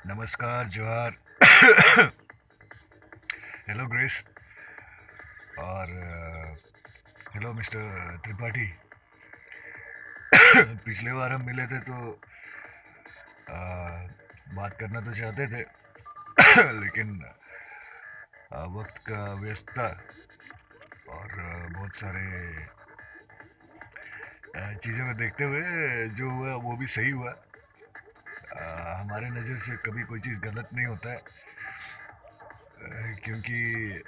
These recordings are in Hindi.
नमस्कार, जोहार। हेलो ग्रेस और हेलो मिस्टर त्रिपाठी। पिछले बार हम मिले थे तो बात करना तो चाहते थे लेकिन वक्त का व्यस्तता और बहुत सारे चीज़ों को देखते हुए जो हुआ वो भी सही हुआ। हमारे नज़र से कभी कोई चीज़ गलत नहीं होता है, क्योंकि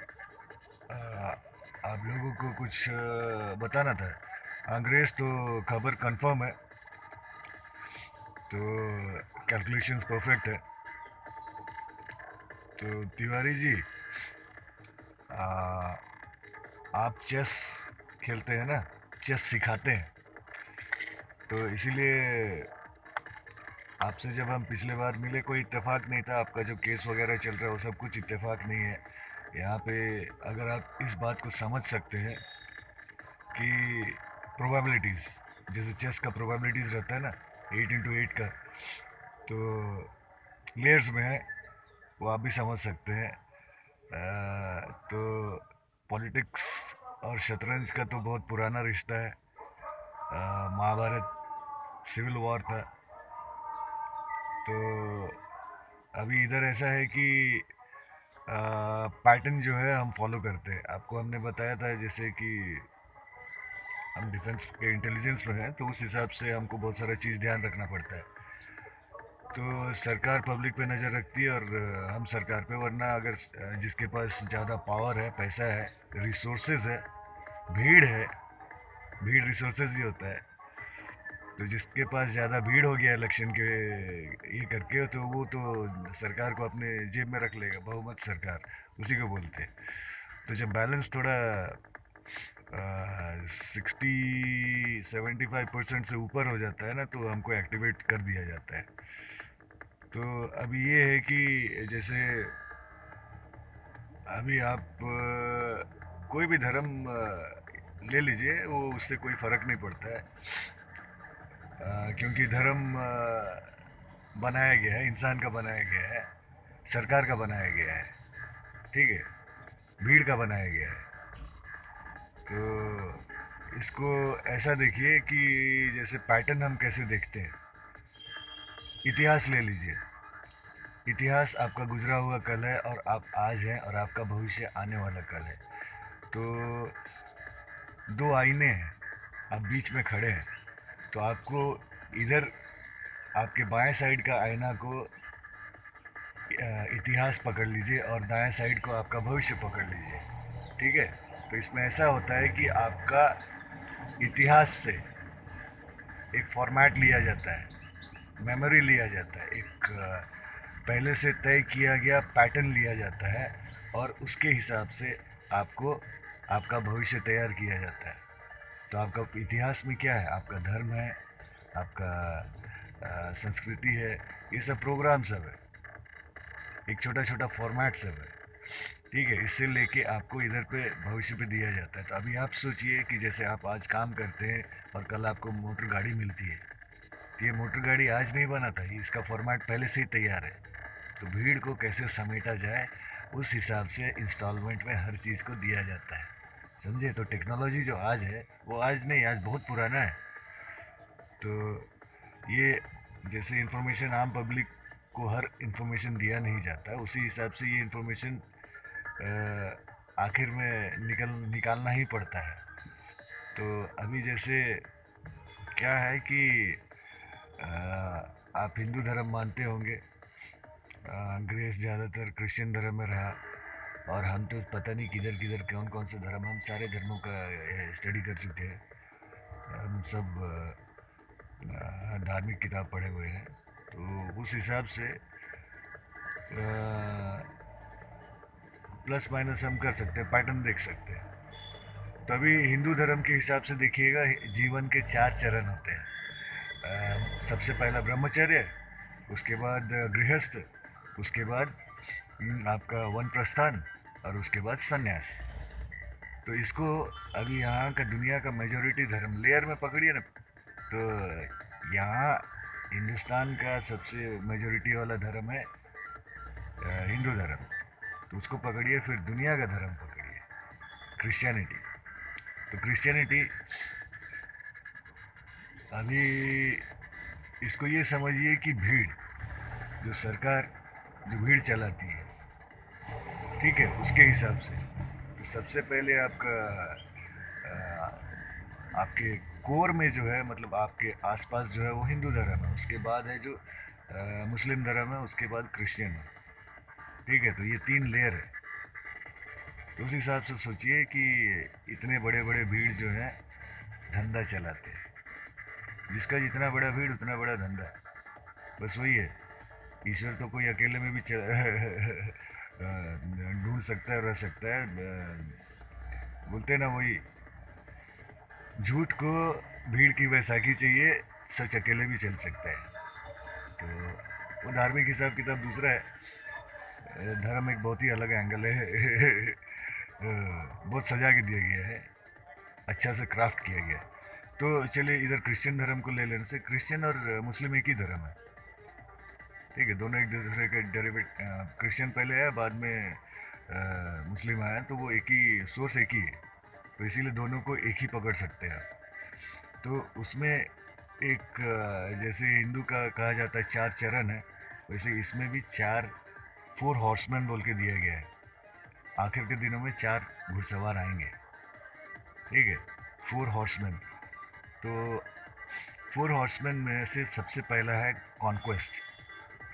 आप लोगों को कुछ बताना था। अंग्रेज़ तो खबर कंफर्म है, तो कैलकुलेशंस परफेक्ट है। तो तिवारी जी, आ, आप चेस खेलते हैं ना, चेस सिखाते हैं, तो इसीलिए आपसे जब हम पिछले बार मिले कोई इत्तेफाक नहीं था। आपका जो केस वगैरह चल रहा है वो सब कुछ इत्तेफाक नहीं है। यहाँ पे अगर आप इस बात को समझ सकते हैं कि प्रोबेबिलिटीज़, जैसे चेस का प्रोबेबिलिटीज़ रहता है ना 8 into 8 का, तो लेयर्स में है, वो आप भी समझ सकते हैं। तो पॉलिटिक्स और शतरंज का तो बहुत पुराना रिश्ता है। महाभारत सिविल वॉर था। तो अभी इधर ऐसा है कि पैटर्न जो है हम फॉलो करते हैं। आपको हमने बताया था जैसे कि हम डिफेंस के इंटेलिजेंस में हैं, तो उस हिसाब से हमको बहुत सारा चीज़ ध्यान रखना पड़ता है। तो सरकार पब्लिक पे नज़र रखती है और हम सरकार पे, वरना अगर जिसके पास ज़्यादा पावर है, पैसा है, रिसोर्सेज है, भीड़ है, भीड़ रिसोर्सेज ही होता है, तो जिसके पास ज़्यादा भीड़ हो गया इलेक्शन के ये करके, तो वो तो सरकार को अपने जेब में रख लेगा। बहुमत सरकार उसी को बोलते हैं। तो जब बैलेंस थोड़ा 60-75% से ऊपर हो जाता है ना, तो हमको एक्टिवेट कर दिया जाता है। तो अभी ये है कि जैसे अभी आप कोई भी धर्म ले लीजिए, वो उससे कोई फ़र्क नहीं पड़ता है। क्योंकि धर्म बनाया गया है, इंसान का बनाया गया है, सरकार का बनाया गया है, ठीक है, भीड़ का बनाया गया है। तो इसको ऐसा देखिए कि जैसे पैटर्न हम कैसे देखते हैं। इतिहास ले लीजिए। इतिहास आपका गुजरा हुआ कल है और आप आज हैं, और आपका भविष्य आने वाला कल है। तो दो आईने हैं, आप बीच में खड़े हैं, तो आपको इधर आपके बाएं साइड का आईना को इतिहास पकड़ लीजिए और दाएं साइड को आपका भविष्य पकड़ लीजिए, ठीक है। तो इसमें ऐसा होता है कि आपका इतिहास से एक फॉर्मेट लिया जाता है, मेमोरी लिया जाता है, एक पहले से तय किया गया पैटर्न लिया जाता है, और उसके हिसाब से आपको आपका भविष्य तैयार किया जाता है। तो आपका इतिहास में क्या है? आपका धर्म है, आपका संस्कृति है, ये सब प्रोग्राम सब है, एक छोटा छोटा फॉर्मेट सब है, ठीक है। इससे लेके आपको इधर पे भविष्य पे दिया जाता है। तो अभी आप सोचिए कि जैसे आप आज काम करते हैं और कल आपको मोटर गाड़ी मिलती है, तो ये मोटर गाड़ी आज नहीं बना था, इसका फॉर्मेट पहले से ही तैयार है। तो भीड़ को कैसे समेटा जाए, उस हिसाब से इंस्टॉलमेंट में हर चीज़ को दिया जाता है, समझे। तो टेक्नोलॉजी जो आज है वो आज नहीं, आज बहुत पुराना है। तो ये जैसे इंफॉर्मेशन आम पब्लिक को हर इंफॉर्मेशन दिया नहीं जाता, उसी हिसाब से ये इंफॉर्मेशन आखिर में निकालना ही पड़ता है। तो अभी जैसे क्या है कि अ, आप हिंदू धर्म मानते होंगे। अंग्रेज ज़्यादातर क्रिश्चियन धर्म में रहा, और हम तो पता नहीं किधर किधर कौन कौन से धर्म, हम सारे धर्मों का स्टडी कर चुके हैं। हम सब धार्मिक किताब पढ़े हुए हैं, तो उस हिसाब से प्लस माइनस हम कर सकते हैं, पैटर्न देख सकते हैं। तभी हिंदू धर्म के हिसाब से देखिएगा, जीवन के 4 चरण होते हैं। सबसे पहला ब्रह्मचर्य, उसके बाद गृहस्थ, उसके बाद आपका वन प्रस्थान, और उसके बाद संन्यास। तो इसको अभी यहाँ का दुनिया का मेजोरिटी धर्म लेयर में पकड़िए ना, तो यहाँ हिंदुस्तान का सबसे मेजोरिटी वाला धर्म है हिंदू धर्म। तो उसको पकड़िए, फिर दुनिया का धर्म पकड़िए, क्रिश्चियनिटी। तो क्रिश्चियनिटी अभी इसको ये समझिए कि भीड़, जो सरकार जो भीड़ चलाती है, ठीक है, उसके हिसाब से। तो सबसे पहले आपका आपके कोर में जो है, मतलब आपके आसपास जो है वो हिंदू धर्म है, उसके बाद है जो मुस्लिम धर्म है, उसके बाद क्रिश्चियन है, ठीक है। तो ये तीन लेयर है। तो उस हिसाब से सोचिए कि इतने बड़े बड़े भीड़ जो है धंधा चलाते हैं, जिसका जितना बड़ा भीड़ उतना बड़ा धंधा। बस वही है, ईश्वर तो कोई अकेले में भी ढूंढ सकता है, रह सकता है। बोलते ना वही, झूठ को भीड़ की वैसाखी चाहिए, सच अकेले भी चल सकता है। तो वो धार्मिक हिसाब किताब दूसरा है, धर्म एक बहुत ही अलग एंगल है। बहुत सजा के दिया गया है, अच्छा से क्राफ्ट किया गया है। तो चलिए इधर क्रिश्चियन धर्म को ले लेने से, क्रिश्चियन और मुस्लिम एक ही धर्म है, ठीक है। दोनों एक दूसरे के डेरिवेट, क्रिश्चियन पहले आया, बाद में मुस्लिम आया, तो वो एक ही सोर्स, एक ही है। तो इसीलिए दोनों को एक ही पकड़ सकते हैं आप। तो उसमें एक जैसे हिंदू का कहा जाता है चार चरण है, वैसे इसमें भी चार, 4 हॉर्समैन बोल के दिया गया है। आखिर के दिनों में 4 घुड़सवार आएंगे, ठीक है, 4 हॉर्समैन। तो 4 हॉर्समैन में से सबसे पहला है कॉन्क्वेस्ट,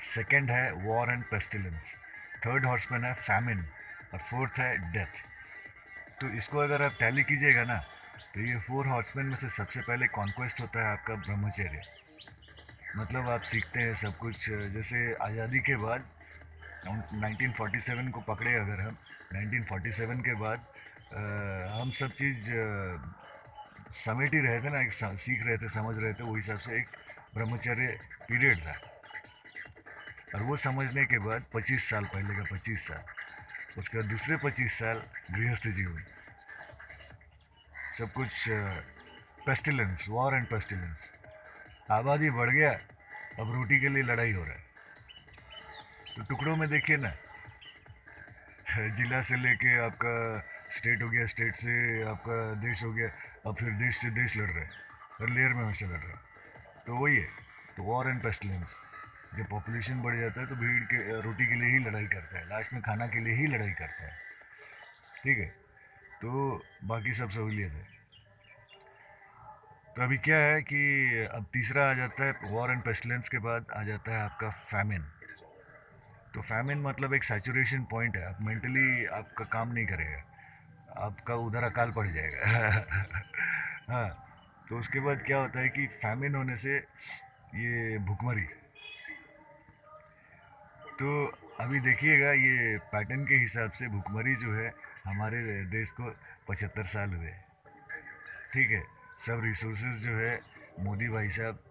सेकंड है war and pestilence, third horseman है फैमिन, और फोर्थ है डेथ। तो इसको अगर आप टैली कीजिएगा ना, तो ये 4 हॉर्समैन में से सबसे पहले कॉन्क्वेस्ट होता है आपका ब्रह्मचर्य। मतलब आप सीखते हैं सब कुछ। जैसे आज़ादी के बाद हम 1947 को पकड़े, अगर हम 1947 के बाद हम सब चीज़ समेट ही रहे थे ना, एक सीख रहे थे, समझ रहे थे, वो हिसाब से एक ब्रह्मचर्य पीरियड था। और वो समझने के बाद 25 साल, पहले का 25 साल, उसके बाद दूसरे 25 साल गृहस्थ जीवन, सब कुछ पेस्टिलेंस, वॉर एंड पेस्टिलेंस। आबादी बढ़ गया, अब रोटी के लिए लड़ाई हो रहा है। तो टुकड़ों में देखिए ना, जिला से लेके आपका स्टेट हो गया, स्टेट से आपका देश हो गया, अब फिर देश से देश लड़ रहे हैं, हर लेयर में वैसे लड़ रहे हैं। तो वही है, तो वॉर एंड पेस्टिलेंस। जब पॉपुलेशन बढ़ जाता है तो भीड़ के रोटी के लिए ही लड़ाई करता है, लास्ट में खाना के लिए ही लड़ाई करता है, ठीक है। तो बाकी सब सहूलियत है। तो अभी क्या है कि अब तीसरा आ जाता है, वॉर एंड पेस्टिलेंस के बाद आ जाता है आपका फैमिन। तो फैमिन मतलब एक सैचुरेशन पॉइंट है, आप मेंटली आपका काम नहीं करेगा, आपका उधर अकाल पड़ जाएगा। हाँ। तो उसके बाद क्या होता है कि फैमिन होने से ये भुखमरी। तो अभी देखिएगा, ये पैटर्न के हिसाब से भुखमरी जो है हमारे देश को 75 साल हुए, ठीक है। सब रिसोर्सेज जो है मोदी भाई साहब,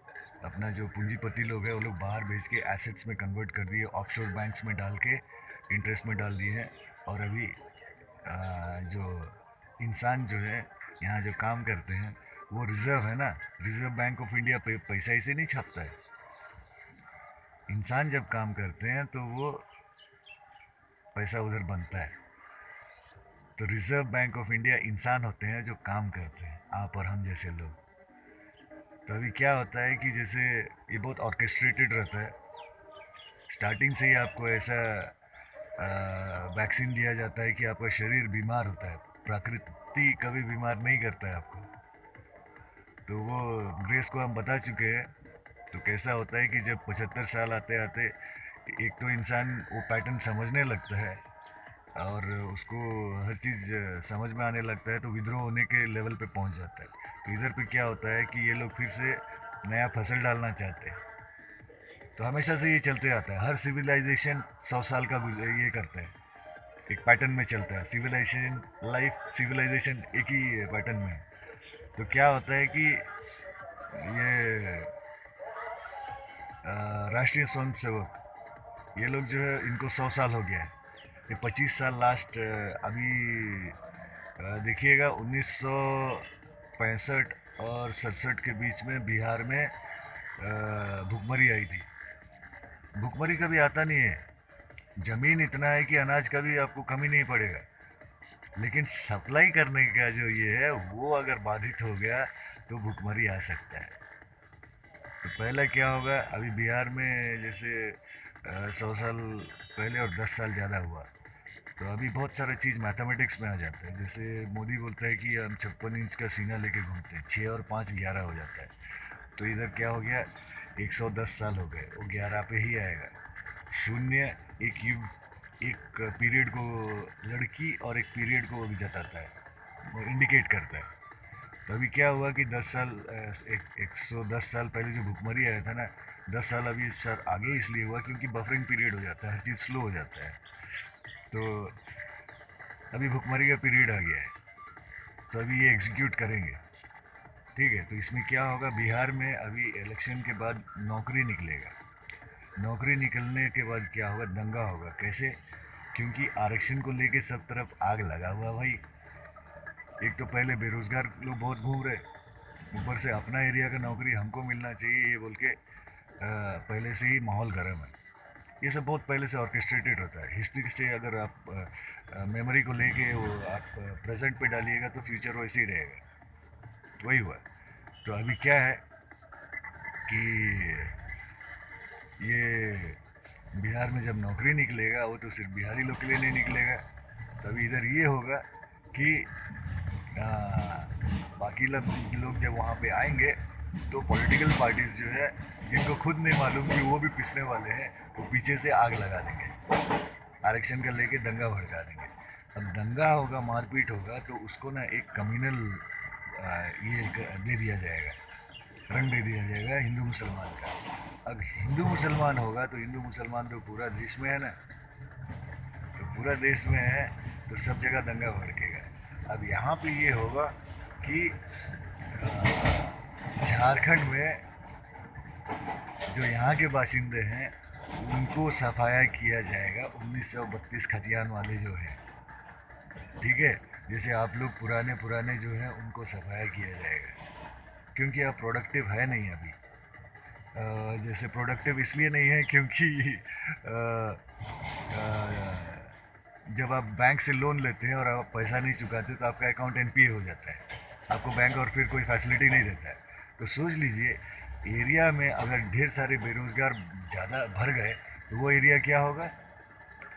अपना जो पूंजीपति लोग हैं वो लोग बाहर भेज के एसेट्स में कन्वर्ट कर दिए, ऑफशोर बैंक्स में डाल के इंटरेस्ट में डाल दिए हैं। और अभी जो इंसान जो है यहाँ जो काम करते हैं, वो रिज़र्व है ना, रिज़र्व बैंक ऑफ इंडिया पैसा ऐसे नहीं छापता है। इंसान जब काम करते हैं तो वो पैसा उधर बनता है। तो रिज़र्व बैंक ऑफ इंडिया इंसान होते हैं जो काम करते हैं, आप और हम जैसे लोग। तो अभी क्या होता है कि जैसे ये बहुत ऑर्केस्ट्रेटेड रहता है, स्टार्टिंग से ही आपको ऐसा वैक्सीन दिया जाता है कि आपका शरीर बीमार होता है, प्रकृति कभी बीमार नहीं करता है आपको। तो वो ग्रेस को हम बता चुके हैं। तो कैसा होता है कि जब 75 साल आते आते एक तो इंसान वो पैटर्न समझने लगता है और उसको हर चीज़ समझ में आने लगता है, तो विद्रोह होने के लेवल पे पहुंच जाता है। तो इधर पे क्या होता है कि ये लोग फिर से नया फसल डालना चाहते हैं। तो हमेशा से ये चलते आता है, हर सिविलाइजेशन 100 साल का ये करता है, एक पैटर्न में चलता है। सिविलाइजेशन, लाइफ, सिविलाइजेशन एक ही पैटर्न में है। तो क्या होता है कि ये राष्ट्रीय स्वयं सेवक, ये लोग जो है इनको 100 साल हो गया है, ये 25 साल लास्ट अभी देखिएगा 1965 और 67 के बीच में बिहार में भुखमरी आई थी। भुखमरी कभी आता नहीं है, ज़मीन इतना है कि अनाज का भी आपको कमी नहीं पड़ेगा, लेकिन सप्लाई करने का जो ये है वो अगर बाधित हो गया तो भुखमरी आ सकता है। तो पहले क्या होगा, अभी बिहार में जैसे 100 साल पहले और 10 साल ज़्यादा हुआ, तो अभी बहुत सारा चीज़ मैथमेटिक्स में आ जाता है। जैसे मोदी बोलता है कि हम 56 इंच का सीना लेके घूमते हैं, 6 और 5 11 हो जाता है। तो इधर क्या हो गया, 110 साल हो गए, वो 11 पे ही आएगा। शून्य एक युग, एक पीरियड को लड़की और एक पीरियड को जताता है, वो इंडिकेट करता है। तो अभी क्या हुआ कि 10 साल, 110 साल पहले जो भुखमरी आया था ना, 10 साल अभी इस साल आगे इसलिए हुआ क्योंकि बफरिंग पीरियड हो जाता है, हर चीज़ स्लो हो जाता है। तो अभी भुखमरी का पीरियड आ गया है, तो अभी ये एग्जीक्यूट करेंगे। ठीक है, तो इसमें क्या होगा, बिहार में अभी इलेक्शन के बाद नौकरी निकलेगा। नौकरी निकलने के बाद क्या होगा, दंगा होगा। कैसे? क्योंकि आरक्षण को लेके सब तरफ आग लगा हुआ भाई। एक तो पहले बेरोजगार लोग बहुत घूम रहे, ऊपर से अपना एरिया का नौकरी हमको मिलना चाहिए ये बोल के पहले से ही माहौल गर्म है। ये सब बहुत पहले से ऑर्केस्ट्रेटेड होता है। हिस्ट्री से अगर आप मेमोरी को लेके वो आप प्रेजेंट पे डालिएगा तो फ्यूचर वैसे ही रहेगा। वही हुआ। तो अभी क्या है कि ये बिहार में जब नौकरी निकलेगा वो तो सिर्फ बिहारी लोग के लिए नहीं निकलेगा। तभी इधर ये होगा कि आ, बाकी लोग जब वहाँ पे आएंगे तो पॉलिटिकल पार्टीज जो है, जिनको खुद नहीं मालूम कि वो भी पिसने वाले हैं, वो पीछे से आग लगा देंगे, आरक्षण का लेके दंगा भड़का देंगे। अब दंगा होगा, मारपीट होगा, तो उसको ना एक कम्युनल दे दिया जाएगा, रंग दे दिया जाएगा हिंदू मुसलमान का। अब हिंदू मुसलमान होगा तो हिंदू मुसलमान तो पूरा देश में है ना, तो पूरा देश में है तो सब जगह दंगा भड़केगा। अब यहाँ पे ये होगा कि झारखंड में जो यहाँ के बाशिंदे हैं उनको सफाया किया जाएगा, 1932 खतियान वाले जो हैं। ठीक है, जैसे आप लोग पुराने पुराने जो हैं उनको सफाया किया जाएगा, क्योंकि अब प्रोडक्टिव है नहीं अभी। जैसे प्रोडक्टिव इसलिए नहीं है क्योंकि अ, अ, जब आप बैंक से लोन लेते हैं और आप पैसा नहीं चुकाते तो आपका अकाउंट एनपीए हो जाता है, आपको बैंक और फिर कोई फैसिलिटी नहीं देता है। तो सोच लीजिए, एरिया में अगर ढेर सारे बेरोजगार ज़्यादा भर गए तो वो एरिया क्या होगा,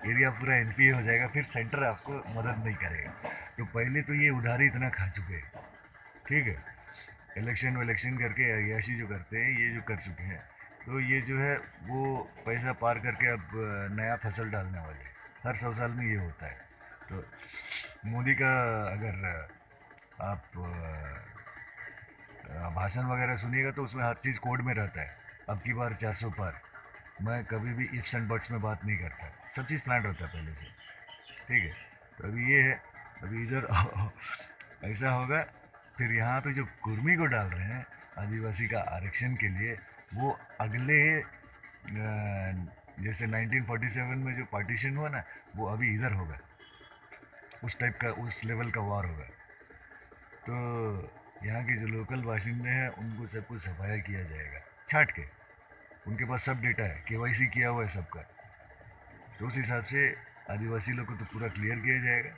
एरिया पूरा एनपीए हो जाएगा, फिर सेंटर आपको मदद नहीं करेगा। तो पहले तो ये उधारी इतना खा चुके हैं। ठीक है, इलेक्शन वलेक्शन करके अयाशी जो करते हैं ये जो कर चुके हैं, तो ये जो है वो पैसा पार करके अब नया फसल डालने वाले हैं। हर 100 साल में ये होता है। तो मोदी का अगर आप भाषण वगैरह सुनिएगा तो उसमें हर चीज़ कोड में रहता है। अब की बार 400 पार, मैं कभी भी इफ्स एंड बट्स में बात नहीं करता, सब चीज़ प्लान होता है पहले से। ठीक है, तो अभी ये है, अभी इधर ऐसा होगा। फिर यहाँ पे जो कुर्मी को डाल रहे हैं आदिवासी का आरक्षण के लिए, वो अगले जैसे 1947 में जो पार्टीशन हुआ ना, वो अभी इधर होगा, उस टाइप का, उस लेवल का वार होगा। तो यहाँ के जो लोकल बाशिंदे हैं उनको सब कुछ सफाया किया जाएगा छाट के। उनके पास सब डेटा है, केवाईसी किया हुआ है सबका। तो उस हिसाब से आदिवासी लोग को तो पूरा क्लियर किया जाएगा,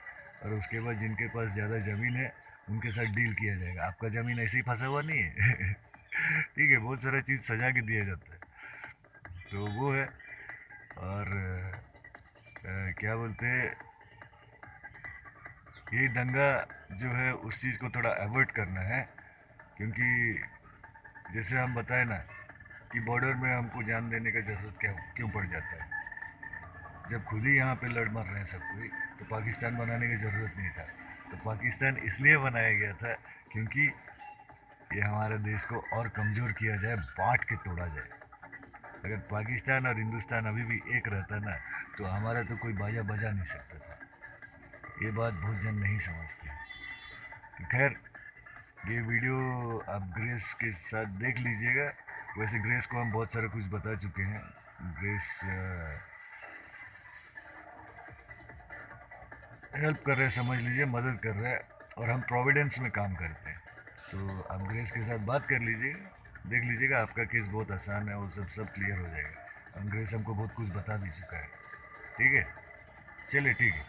और उसके बाद जिनके पास ज़्यादा ज़मीन है उनके साथ डील किया जाएगा। आपका ज़मीन ऐसे ही फंसा हुआ नहीं है। ठीक है, बहुत सारा चीज़ सजा के दिया जाता है, तो वो है। और क्या बोलते हैं, ये दंगा जो है उस चीज़ को थोड़ा अवॉइड करना है, क्योंकि जैसे हम बताए ना कि बॉर्डर में हमको जान देने का ज़रूरत क्या क्यों पड़ जाता है, जब खुद ही यहाँ पे लड़ मर रहे हैं सब कोई, तो पाकिस्तान बनाने की ज़रूरत नहीं था। तो पाकिस्तान इसलिए बनाया गया था क्योंकि ये हमारे देश को और कमज़ोर किया जाए, बांट के तोड़ा जाए। अगर पाकिस्तान और हिंदुस्तान अभी भी एक रहता ना, तो हमारा तो कोई बाजा बजा नहीं सकता था। ये बात बहुत जन नहीं समझते। तो खैर, ये वीडियो आप ग्रेस के साथ देख लीजिएगा। वैसे ग्रेस को हम बहुत सारा कुछ बता चुके हैं। ग्रेस हेल्प कर रहे हैं, समझ लीजिए, मदद कर रहे हैं, और हम प्रोविडेंस में काम करते हैं। तो आप ग्रेस के साथ बात कर लीजिएगा, देख लीजिएगा, आपका केस बहुत आसान है और सब क्लियर हो जाएगा। ग्रेस हमको बहुत कुछ बता भी चुका है। ठीक है, चलिए ठीक है।